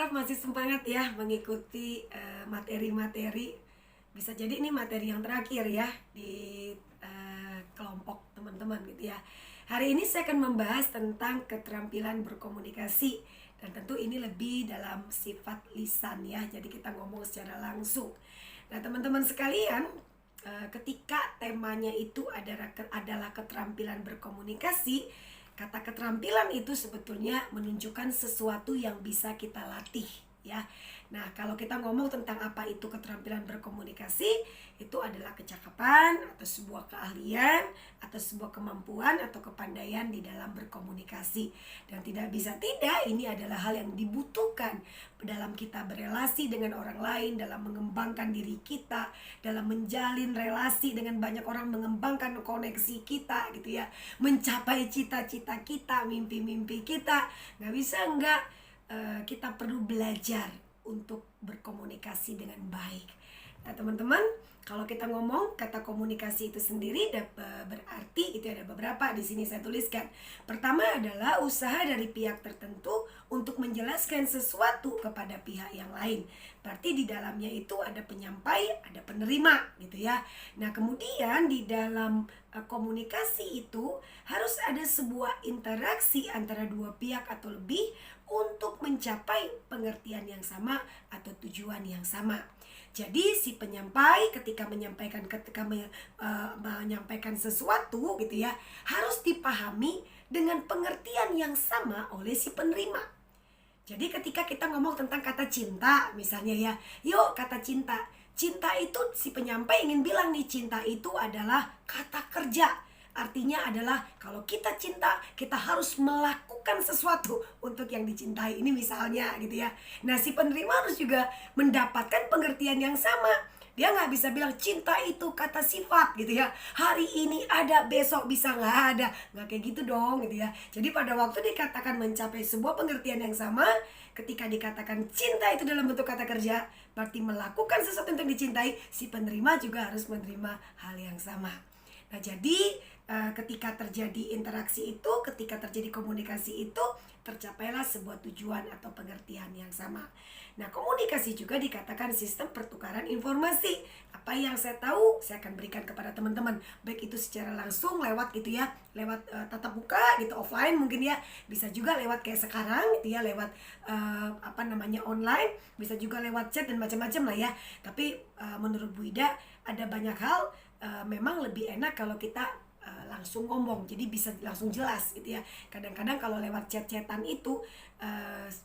masih semangat ya mengikuti materi-materi. Bisa jadi ini materi yang terakhir ya di kelompok teman-teman gitu ya. Hari ini saya akan membahas tentang keterampilan berkomunikasi. Dan tentu ini lebih dalam sifat lisan ya. Jadi kita ngomong secara langsung. Nah teman-teman sekalian, ketika temanya itu adalah keterampilan berkomunikasi, kata keterampilan itu sebetulnya menunjukkan sesuatu yang bisa kita latih ya. Nah, kalau kita ngomong tentang apa itu keterampilan berkomunikasi, itu adalah kecakapan atau sebuah keahlian atau sebuah kemampuan atau kepandaian di dalam berkomunikasi. Dan tidak bisa tidak, ini adalah hal yang dibutuhkan dalam kita berelasi dengan orang lain, dalam mengembangkan diri kita, dalam menjalin relasi dengan banyak orang, mengembangkan koneksi kita gitu ya, mencapai cita-cita kita, mimpi-mimpi kita. Nggak bisa enggak, kita perlu belajar untuk berkomunikasi dengan baik. Nah teman-teman, kalau kita ngomong kata komunikasi itu sendiri berarti itu ada beberapa di sini saya tuliskan. Pertama adalah usaha dari pihak tertentu untuk menjelaskan sesuatu kepada pihak yang lain. Berarti di dalamnya itu ada penyampai, ada penerima gitu ya. Nah kemudian di dalam komunikasi itu harus ada sebuah interaksi antara dua pihak atau lebih untuk mencapai pengertian yang sama atau tujuan yang sama. Jadi si penyampai ketika menyampaikan sesuatu gitu ya, harus dipahami dengan pengertian yang sama oleh si penerima. Jadi ketika kita ngomong tentang kata cinta misalnya ya, yuk kata cinta. Cinta itu si penyampai ingin bilang nih, cinta itu adalah kata kerja. Artinya adalah kalau kita cinta, kita harus melakukan sesuatu untuk yang dicintai. Ini misalnya gitu ya. Nah si penerima harus juga mendapatkan pengertian yang sama. Dia nggak bisa bilang cinta itu kata sifat gitu ya. Hari ini ada, besok bisa nggak ada. Nggak kayak gitu dong gitu ya. Jadi pada waktu dikatakan mencapai sebuah pengertian yang sama, ketika dikatakan cinta itu dalam bentuk kata kerja, berarti melakukan sesuatu untuk dicintai, si penerima juga harus menerima hal yang sama. Nah jadi ketika terjadi interaksi itu, ketika terjadi komunikasi itu, tercapailah sebuah tujuan atau pengertian yang sama. Nah komunikasi juga dikatakan sistem pertukaran informasi. Apa yang saya tahu, saya akan berikan kepada teman-teman. Baik itu secara langsung lewat gitu ya, lewat tatap muka gitu, offline mungkin ya. Bisa juga lewat kayak sekarang gitu ya, lewat online. Bisa juga lewat chat dan macam-macam lah ya. Tapi menurut Bu Ida ada banyak hal memang lebih enak kalau kita langsung ngomong, jadi bisa langsung jelas gitu ya. Kadang-kadang kalau lewat chat-chatan itu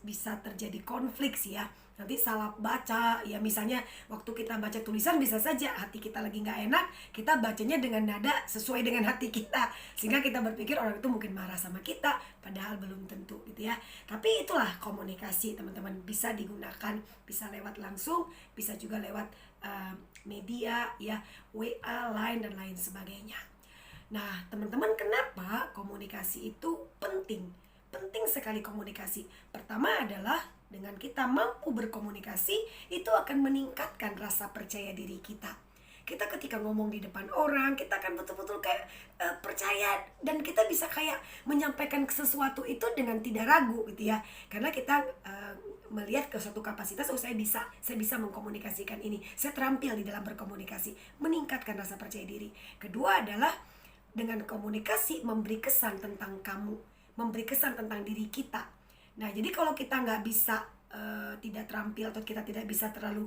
bisa terjadi konflik sih ya, nanti salah baca ya. Misalnya waktu kita baca tulisan bisa saja hati kita lagi nggak enak, kita bacanya dengan nada sesuai dengan hati kita, sehingga kita berpikir orang itu mungkin marah sama kita, padahal belum tentu gitu ya. Tapi itulah komunikasi teman-teman, bisa digunakan, bisa lewat langsung, bisa juga lewat media ya, WA, Line dan lain sebagainya. Nah teman-teman, kenapa komunikasi itu penting? Penting sekali komunikasi. Pertama adalah dengan kita mampu berkomunikasi, itu akan meningkatkan rasa percaya diri kita. Kita ketika ngomong di depan orang, kita akan betul-betul kayak percaya, dan kita bisa kayak menyampaikan sesuatu itu dengan tidak ragu gitu ya. Karena kita melihat ke suatu kapasitas, saya bisa mengkomunikasikan ini, saya terampil di dalam berkomunikasi, meningkatkan rasa percaya diri. Kedua adalah dengan komunikasi memberi kesan tentang kamu, memberi kesan tentang diri kita. Nah jadi kalau kita nggak bisa tidak terampil atau kita tidak bisa terlalu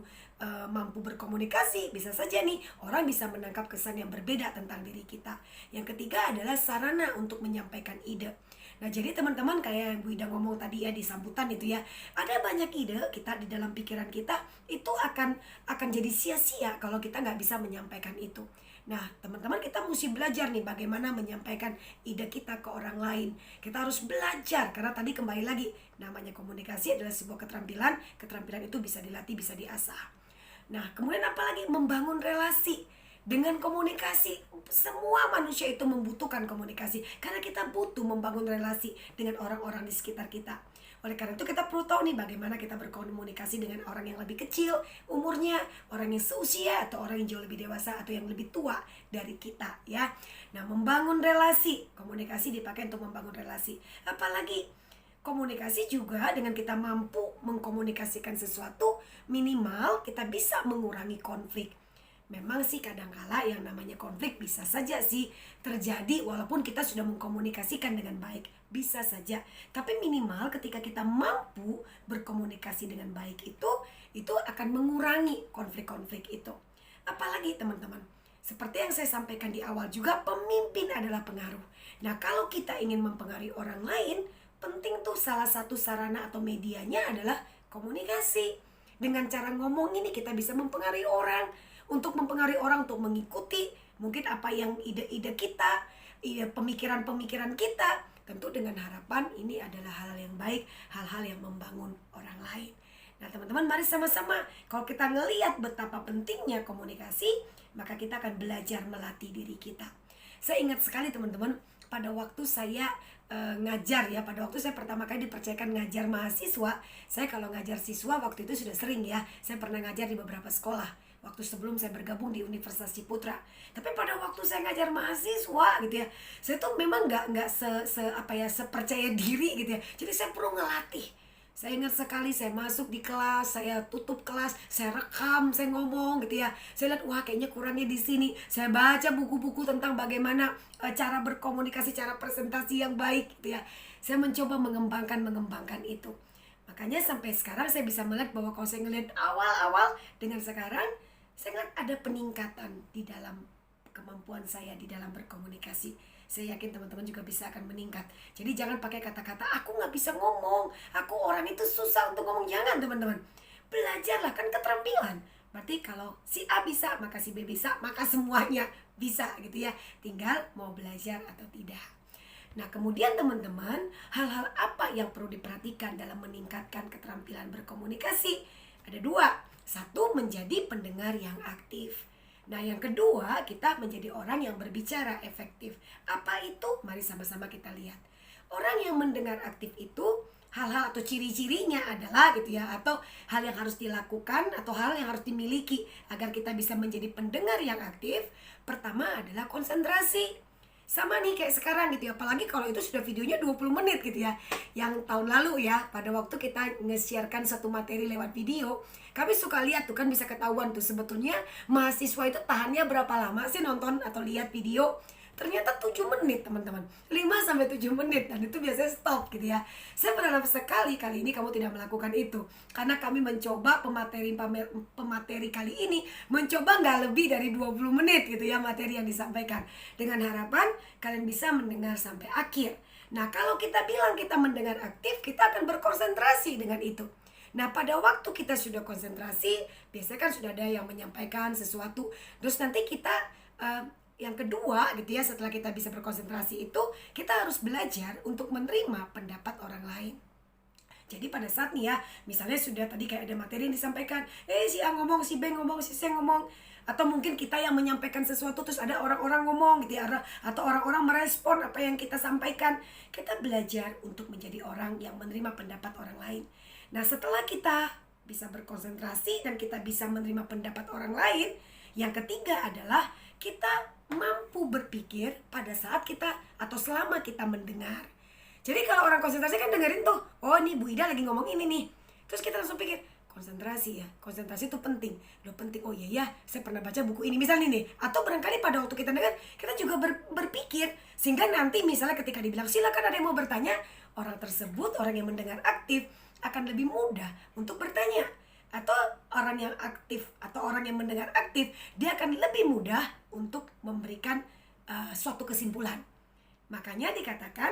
mampu berkomunikasi, bisa saja nih orang bisa menangkap kesan yang berbeda tentang diri kita. Yang ketiga adalah sarana untuk menyampaikan ide. Nah jadi teman-teman, kayak Bu Ida ngomong tadi ya di sambutan itu ya, ada banyak ide kita di dalam pikiran kita, itu akan jadi sia-sia kalau kita nggak bisa menyampaikan itu. Nah teman-teman, kita mesti belajar nih bagaimana menyampaikan ide kita ke orang lain. Kita harus belajar, karena tadi kembali lagi, namanya komunikasi adalah sebuah keterampilan. Keterampilan itu bisa dilatih, bisa diasah. Nah kemudian apalagi, membangun relasi. Dengan komunikasi, semua manusia itu membutuhkan komunikasi, karena kita butuh membangun relasi dengan orang-orang di sekitar kita. Oleh karena itu kita perlu tahu nih bagaimana kita berkomunikasi dengan orang yang lebih kecil umurnya, orang yang seusia, atau orang yang jauh lebih dewasa, atau yang lebih tua dari kita ya. Nah membangun relasi, komunikasi dipakai untuk membangun relasi. Apalagi komunikasi juga dengan kita mampu mengkomunikasikan sesuatu, minimal kita bisa mengurangi konflik. Memang sih kadangkala yang namanya konflik bisa saja sih terjadi walaupun kita sudah mengkomunikasikan dengan baik. Bisa saja. Tapi minimal ketika kita mampu berkomunikasi dengan baik itu akan mengurangi konflik-konflik itu. Apalagi teman-teman, seperti yang saya sampaikan di awal juga, pemimpin adalah pengaruh. Nah, kalau kita ingin mempengaruhi orang lain, penting tuh salah satu sarana atau medianya adalah komunikasi. Dengan cara ngomong ini kita bisa mempengaruhi orang. Untuk mempengaruhi orang untuk mengikuti mungkin apa yang ide-ide kita, pemikiran-pemikiran kita. Tentu dengan harapan ini adalah hal yang baik, hal-hal yang membangun orang lain. Nah teman-teman, mari sama-sama kalau kita ngelihat betapa pentingnya komunikasi, maka kita akan belajar melatih diri kita. Saya ingat sekali teman-teman, pada waktu saya ngajar ya, pada waktu saya pertama kali dipercayakan ngajar mahasiswa. Saya kalau ngajar siswa waktu itu sudah sering ya, saya pernah ngajar di beberapa sekolah waktu sebelum saya bergabung di Universitas Ciputra. Tapi pada waktu saya ngajar mahasiswa gitu ya, saya tuh memang nggak sepercaya diri gitu ya. Jadi saya perlu ngelatih. Saya ingat sekali saya masuk di kelas, saya tutup kelas, saya rekam, saya ngomong gitu ya. Saya lihat wah kayaknya kurangnya di sini. Saya baca buku-buku tentang bagaimana cara berkomunikasi, cara presentasi yang baik gitu ya. Saya mencoba mengembangkan itu. Makanya sampai sekarang saya bisa melihat bahwa kalau saya ngelihat awal-awal dengan sekarang, saya lihat ada peningkatan di dalam kemampuan saya di dalam berkomunikasi. Saya yakin teman-teman juga bisa akan meningkat. Jadi jangan pakai kata-kata aku nggak bisa ngomong, aku orang itu susah untuk ngomong. Jangan teman-teman. Belajarlah, kan keterampilan. Berarti kalau si A bisa, maka si B bisa, maka semuanya bisa gitu ya. Tinggal mau belajar atau tidak. Nah kemudian teman-teman, hal-hal apa yang perlu diperhatikan dalam meningkatkan keterampilan berkomunikasi? Ada 2. 1, menjadi pendengar yang aktif. Nah yang kedua, kita menjadi orang yang berbicara efektif. Apa itu? Mari sama-sama kita lihat. Orang yang mendengar aktif itu, hal-hal atau ciri-cirinya adalah gitu ya, atau hal yang harus dilakukan atau hal yang harus dimiliki agar kita bisa menjadi pendengar yang aktif. Pertama adalah konsentrasi. Sama nih kayak sekarang gitu ya, apalagi kalau itu sudah videonya 20 menit gitu ya. Yang tahun lalu ya, pada waktu kita nge-sharekan satu materi lewat video, kami suka lihat tuh kan, bisa ketahuan tuh sebetulnya mahasiswa itu tahannya berapa lama sih nonton atau lihat video. Ternyata 7 menit teman-teman, 5-7 menit, dan itu biasanya stop gitu ya. Saya berharap sekali kali ini kamu tidak melakukan itu, karena kami mencoba pemateri kali ini mencoba nggak lebih dari 20 menit gitu ya materi yang disampaikan, dengan harapan kalian bisa mendengar sampai akhir. Nah kalau kita bilang kita mendengar aktif, kita akan berkonsentrasi dengan itu. Nah pada waktu kita sudah konsentrasi, biasanya kan sudah ada yang menyampaikan sesuatu, terus nanti kita yang kedua gitu ya, setelah kita bisa berkonsentrasi itu, kita harus belajar untuk menerima pendapat orang lain. Jadi pada saat nih ya, misalnya sudah tadi kayak ada materi yang disampaikan, si A ngomong, si B ngomong, si C ngomong, atau mungkin kita yang menyampaikan sesuatu terus ada orang-orang ngomong gitu ya, atau orang-orang merespon apa yang kita sampaikan. Kita belajar untuk menjadi orang yang menerima pendapat orang lain. Nah setelah kita bisa berkonsentrasi dan kita bisa menerima pendapat orang lain, yang ketiga adalah kita mampu berpikir pada saat kita atau selama kita mendengar. Jadi kalau orang konsentrasi kan dengerin tuh, oh nih Bu Ida lagi ngomong ini nih. Terus kita langsung pikir, konsentrasi ya, konsentrasi itu penting. Loh penting, oh iya ya, saya pernah baca buku ini misalnya nih. Atau barangkali pada waktu kita dengar, kita juga berpikir. Sehingga nanti misalnya ketika dibilang silakan ada yang mau bertanya, orang tersebut, orang yang mendengar aktif akan lebih mudah untuk bertanya. Atau orang yang aktif atau orang yang mendengar aktif, dia akan lebih mudah untuk memberikan suatu kesimpulan. Makanya dikatakan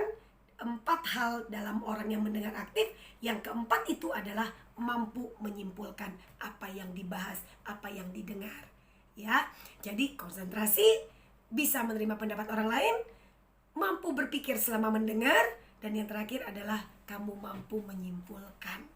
4 hal dalam orang yang mendengar aktif. Yang keempat itu adalah mampu menyimpulkan apa yang dibahas, apa yang didengar. Ya, jadi konsentrasi, bisa menerima pendapat orang lain, mampu berpikir selama mendengar, dan yang terakhir adalah kamu mampu menyimpulkan.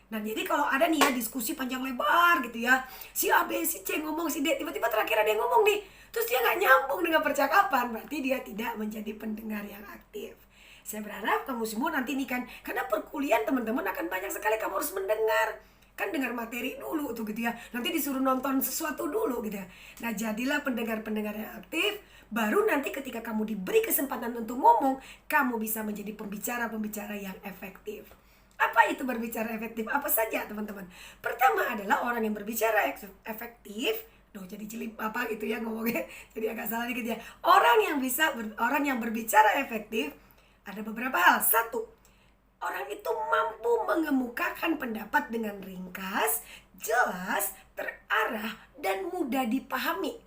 Nah jadi kalau ada nih ya diskusi panjang lebar gitu ya, si A, B, si C ngomong, si D, tiba-tiba terakhir ada yang ngomong nih, terus dia gak nyambung dengan percakapan, berarti dia tidak menjadi pendengar yang aktif. Saya berharap kamu semua nanti nih kan, karena perkuliahan teman-teman akan banyak sekali kamu harus mendengar. kan dengar materi dulu tuh gitu ya, nanti disuruh nonton sesuatu dulu gitu ya. Nah jadilah pendengar-pendengar yang aktif, baru nanti ketika kamu diberi kesempatan untuk ngomong, kamu bisa menjadi pembicara-pembicara yang efektif. Apa itu berbicara efektif? Apa saja teman-teman? Pertama adalah orang yang berbicara efektif. Duh, jadi jeli apa itu ya ngomongnya, jadi agak salah dikit ya. Orang yang berbicara efektif ada beberapa hal. Satu, orang itu mampu mengemukakan pendapat dengan ringkas, jelas, terarah, dan mudah dipahami.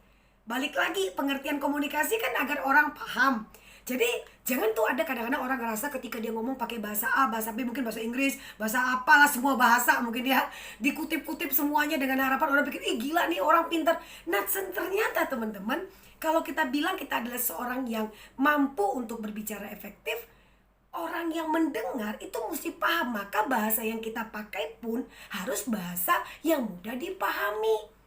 Balik lagi, pengertian komunikasi kan agar orang paham. Jadi jangan tuh ada kadang-kadang orang ngerasa ketika dia ngomong pakai bahasa A, bahasa B, mungkin bahasa Inggris, bahasa apalah, semua bahasa mungkin ya, dikutip-kutip semuanya dengan harapan orang pikir, ih gila nih orang pintar. Nah ternyata teman-teman, kalau kita bilang kita adalah seorang yang mampu untuk berbicara efektif, orang yang mendengar itu mesti paham. Maka bahasa yang kita pakai pun harus bahasa yang mudah dipahami.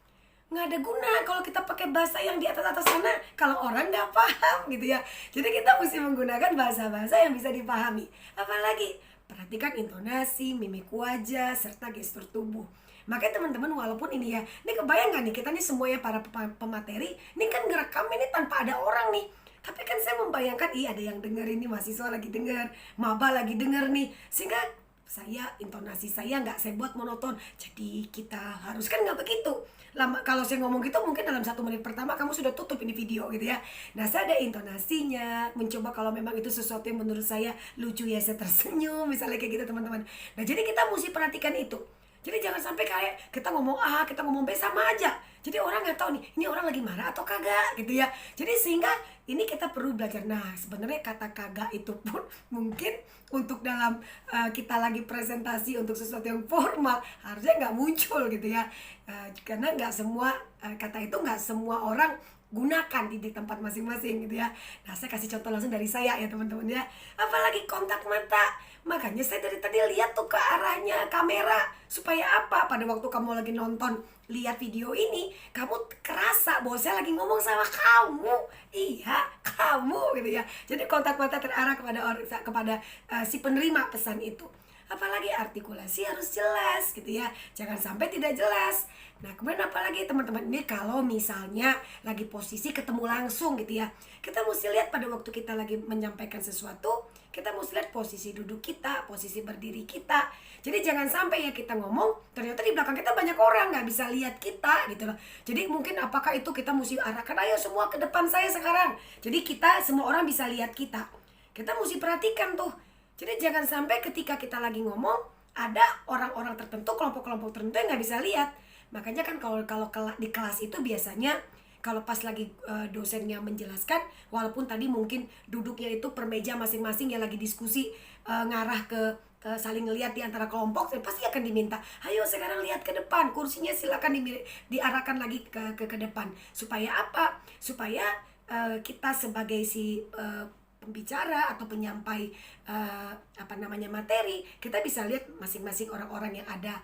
Nggak ada guna kalau kita pakai bahasa yang di atas-atas sana kalau orang nggak paham gitu ya. Jadi kita mesti menggunakan bahasa-bahasa yang bisa dipahami. Apalagi perhatikan intonasi, mimik wajah, serta gestur tubuh. Makanya teman-teman, walaupun ini ya, ini kebayang nggak nih, kita nih semuanya para pemateri, ini kan ngerekam ini tanpa ada orang nih. Tapi kan saya membayangkan, ada yang denger ini, mahasiswa lagi denger, maba lagi denger nih. Sehingga intonasi saya nggak saya buat monoton. Jadi kita harus, kan nggak begitu. Kalau saya ngomong gitu mungkin dalam 1 menit pertama kamu sudah tutup ini video gitu ya. Nah saya ada intonasinya, mencoba kalau memang itu sesuatu yang menurut saya lucu ya saya tersenyum, misalnya kayak gitu teman-teman. Nah jadi kita mesti perhatikan itu. Jadi jangan sampai kayak kita ngomong A, kita ngomong B sama aja. Jadi orang nggak tahu nih, ini orang lagi marah atau kagak gitu ya. Jadi sehingga ini kita perlu belajar. Nah sebenarnya kata kagak itu pun mungkin untuk dalam kita lagi presentasi untuk sesuatu yang formal harusnya nggak muncul gitu ya. Karena nggak semua kata itu nggak semua orang gunakan di tempat masing-masing gitu ya. Nah saya kasih contoh langsung dari saya ya teman-teman ya. Apalagi kontak mata. Makanya saya dari tadi lihat tuh ke arahnya kamera. Supaya apa? Pada waktu kamu lagi nonton, lihat video ini, kamu kerasa bahwa saya lagi ngomong sama kamu. Iya, kamu gitu ya. Jadi kontak mata terarah kepada si penerima pesan itu. Apalagi artikulasi harus jelas gitu ya. Jangan sampai tidak jelas. Nah kemudian apalagi teman-teman, ini kalau misalnya lagi posisi ketemu langsung gitu ya, kita mesti lihat pada waktu kita lagi menyampaikan sesuatu, kita mesti lihat posisi duduk kita, posisi berdiri kita. Jadi jangan sampai ya kita ngomong, ternyata di belakang kita banyak orang nggak bisa lihat kita gitu loh. Jadi mungkin apakah itu kita mesti arahkan, ayo semua ke depan saya sekarang. Jadi kita, semua orang bisa lihat kita. Kita mesti perhatikan tuh. Jadi jangan sampai ketika kita lagi ngomong, ada orang-orang tertentu, kelompok-kelompok tertentu yang nggak bisa lihat. Makanya kan kalau di kelas itu biasanya kalau pas lagi dosennya menjelaskan, walaupun tadi mungkin duduknya itu per meja masing-masing yang lagi diskusi, ngarah ke saling ngelihat di antara kelompok, pasti akan diminta, ayo sekarang lihat ke depan, kursinya silakan diarahkan lagi ke depan. Supaya apa? Supaya kita sebagai si pembicara atau penyampai materi, kita bisa lihat masing-masing orang-orang yang ada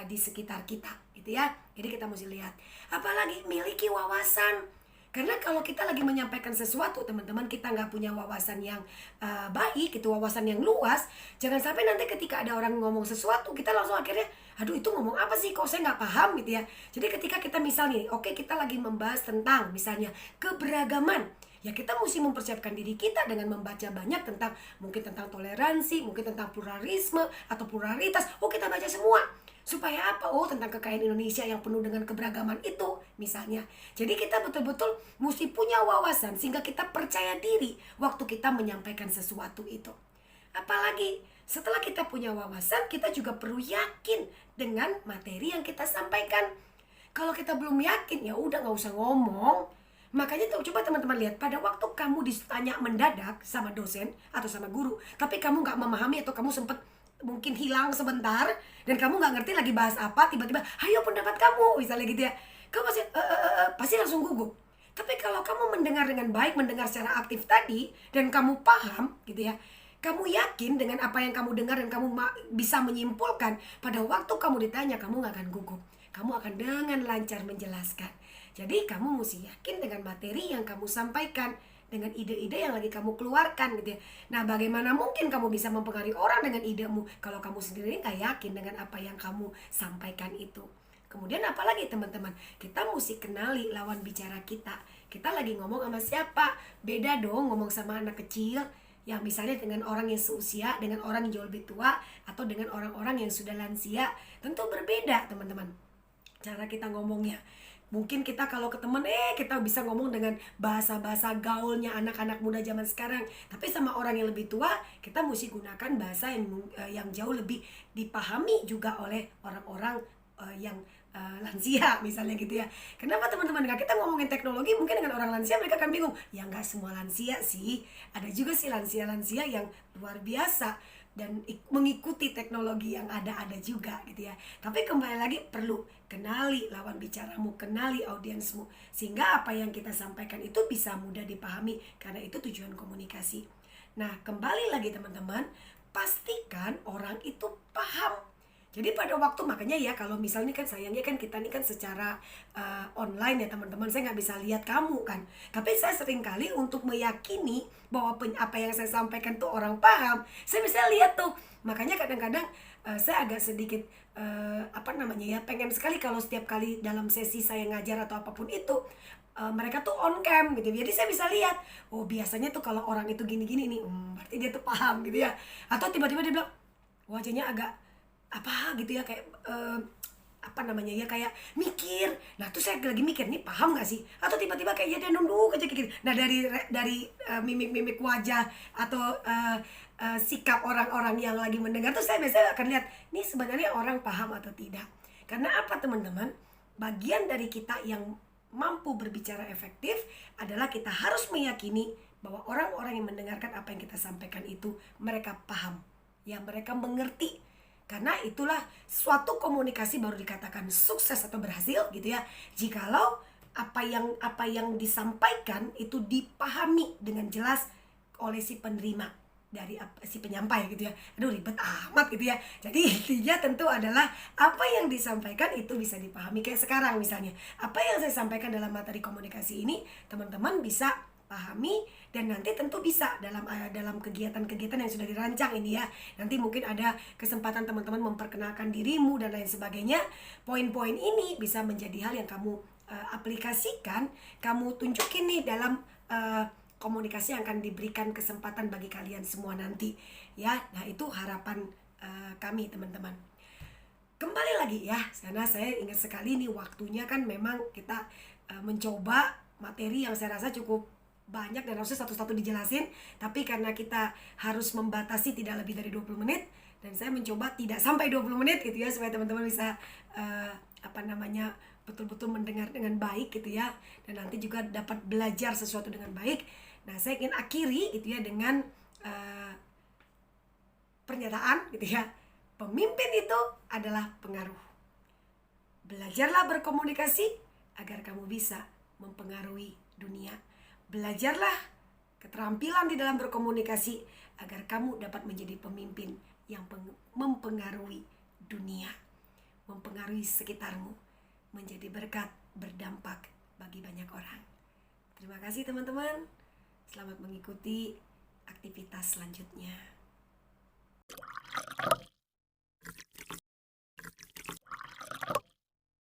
di sekitar kita gitu ya. Jadi kita mesti lihat. Apalagi miliki wawasan. Karena kalau kita lagi menyampaikan sesuatu, teman-teman, kita nggak punya wawasan yang baik, itu wawasan yang luas, jangan sampai nanti ketika ada orang ngomong sesuatu, kita langsung akhirnya, aduh itu ngomong apa sih, kok saya nggak paham gitu ya. Jadi ketika kita misalnya, oke, kita lagi membahas tentang misalnya keberagaman, ya kita mesti mempersiapkan diri kita dengan membaca banyak tentang, mungkin tentang toleransi, mungkin tentang pluralisme atau pluralitas. Oh kita baca semua. Supaya apa? Oh tentang kekayaan Indonesia yang penuh dengan keberagaman itu misalnya. Jadi kita betul-betul mesti punya wawasan sehingga kita percaya diri waktu kita menyampaikan sesuatu itu. Apalagi setelah kita punya wawasan, kita juga perlu yakin dengan materi yang kita sampaikan. Kalau kita belum yakin, ya udah nggak usah ngomong. Makanya coba teman-teman lihat, pada waktu kamu ditanya mendadak sama dosen atau sama guru, tapi kamu nggak memahami atau kamu sempat mungkin hilang sebentar dan kamu nggak ngerti lagi bahas apa, tiba-tiba ayo pendapat kamu misalnya gitu ya, kamu pasti langsung gugup. Tapi kalau kamu mendengar dengan baik, mendengar secara aktif tadi, dan kamu paham gitu ya, kamu yakin dengan apa yang kamu dengar dan kamu bisa menyimpulkan, pada waktu kamu ditanya kamu nggak akan gugup, kamu akan dengan lancar menjelaskan. Jadi kamu mesti yakin dengan materi yang kamu sampaikan. dengan ide-ide yang lagi kamu keluarkan gitu ya. Nah, bagaimana mungkin kamu bisa mempengaruhi orang dengan idemu kalau kamu sendiri nggak yakin dengan apa yang kamu sampaikan itu. Kemudian apalagi teman-teman, kita mesti kenali lawan bicara kita. Kita lagi ngomong sama siapa? Beda dong ngomong sama anak kecil, yang misalnya dengan orang yang seusia, dengan orang yang jauh lebih tua, atau dengan orang-orang yang sudah lansia. Tentu berbeda teman-teman cara kita ngomongnya. Mungkin kita kalau ke temen, kita bisa ngomong dengan bahasa-bahasa gaulnya anak-anak muda zaman sekarang. Tapi sama orang yang lebih tua, kita mesti gunakan bahasa yang jauh lebih dipahami juga oleh orang-orang yang lansia misalnya gitu ya. Kenapa teman-teman? Nggak, kita ngomongin teknologi mungkin dengan orang lansia mereka akan bingung. Ya nggak semua lansia sih. Ada juga sih lansia-lansia yang luar biasa dan mengikuti teknologi yang ada juga gitu ya. Tapi kembali lagi perlu kenali lawan bicaramu, kenali audiensmu, sehingga apa yang kita sampaikan itu bisa mudah dipahami, karena itu tujuan komunikasi. Nah, kembali lagi teman-teman, pastikan orang itu paham. Jadi pada waktu, makanya ya kalau misalnya kan sayangnya kan kita ini kan secara online ya teman-teman, saya nggak bisa lihat kamu kan. Tapi saya sering kali untuk meyakini bahwa apa yang saya sampaikan tuh orang paham, saya bisa lihat tuh. Makanya kadang-kadang saya agak sedikit pengen sekali kalau setiap kali dalam sesi saya ngajar atau apapun itu, mereka tuh on cam gitu. Jadi saya bisa lihat, oh biasanya tuh kalau orang itu gini-gini nih, berarti dia tuh paham gitu ya. Atau tiba-tiba dia bilang wajahnya agak gitu ya, kayak kayak mikir. Nah tuh saya lagi mikir, nih paham gak sih? Atau tiba-tiba kayak dia nunduk aja gitu. Nah dari mimik-mimik wajah atau sikap orang-orang yang lagi mendengar tuh saya biasanya akan lihat, nih sebenarnya orang paham atau tidak. Karena apa teman-teman? Bagian dari kita yang mampu berbicara efektif adalah kita harus meyakini bahwa orang-orang yang mendengarkan apa yang kita sampaikan itu mereka paham, ya mereka mengerti. Karena itulah suatu komunikasi baru dikatakan sukses atau berhasil gitu ya, jikalau apa yang disampaikan itu dipahami dengan jelas oleh si penerima, dari si penyampai gitu ya. Aduh ribet amat gitu ya. Jadi intinya tentu adalah apa yang disampaikan itu bisa dipahami. Kayak sekarang misalnya, apa yang saya sampaikan dalam materi komunikasi ini teman-teman bisa pahami, dan nanti tentu bisa dalam kegiatan-kegiatan yang sudah dirancang ini ya. Nanti mungkin ada kesempatan teman-teman memperkenalkan dirimu dan lain sebagainya. Poin-poin ini bisa menjadi hal yang kamu aplikasikan, kamu tunjukin nih dalam komunikasi yang akan diberikan kesempatan bagi kalian semua nanti ya. Nah itu harapan kami teman-teman. Kembali lagi ya, karena saya ingat sekali nih waktunya kan memang kita mencoba materi yang saya rasa cukup banyak dan harusnya satu-satu dijelasin, tapi karena kita harus membatasi tidak lebih dari 20 menit, dan saya mencoba tidak sampai 20 menit gitu ya, supaya teman-teman bisa betul-betul mendengar dengan baik gitu ya, dan nanti juga dapat belajar sesuatu dengan baik. Nah saya ingin akhiri gitu ya dengan pernyataan gitu ya, pemimpin itu adalah pengaruh. Belajarlah berkomunikasi agar kamu bisa mempengaruhi dunia. Belajarlah keterampilan di dalam berkomunikasi agar kamu dapat menjadi pemimpin yang mempengaruhi dunia, mempengaruhi sekitarmu, menjadi berkat, berdampak bagi banyak orang. Terima kasih teman-teman. Selamat mengikuti aktivitas selanjutnya.